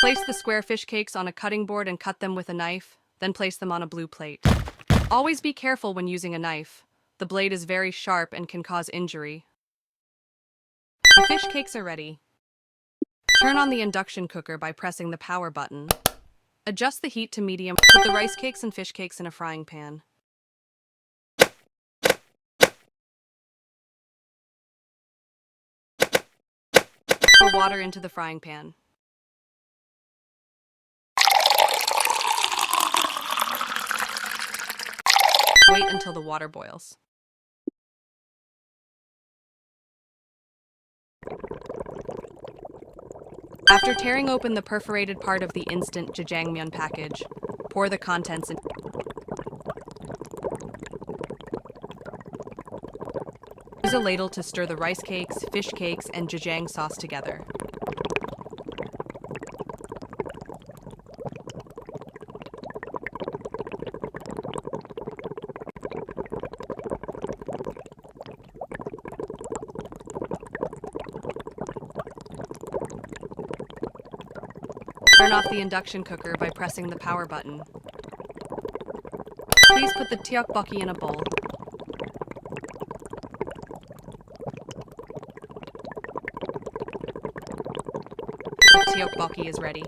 Place the square fish cakes on a cutting board and cut them with a knife, then place them on a blue plate. Always be careful when using a knife. The blade is very sharp and can cause injury. The fish cakes are ready. Turn on the induction cooker by pressing the power button. Adjust the heat to medium. Put the rice cakes and fish cakes in a frying pan. Pour water into the frying pan. Wait until the water boils. After tearing open the perforated part of the instant jjajangmyeon package, pour the contents in. Use a ladle to stir the rice cakes, fish cakes, and jjajang sauce together. Turn off the induction cooker by pressing the power button. Please put the tteokbokki in a bowl. The tteokbokki is ready.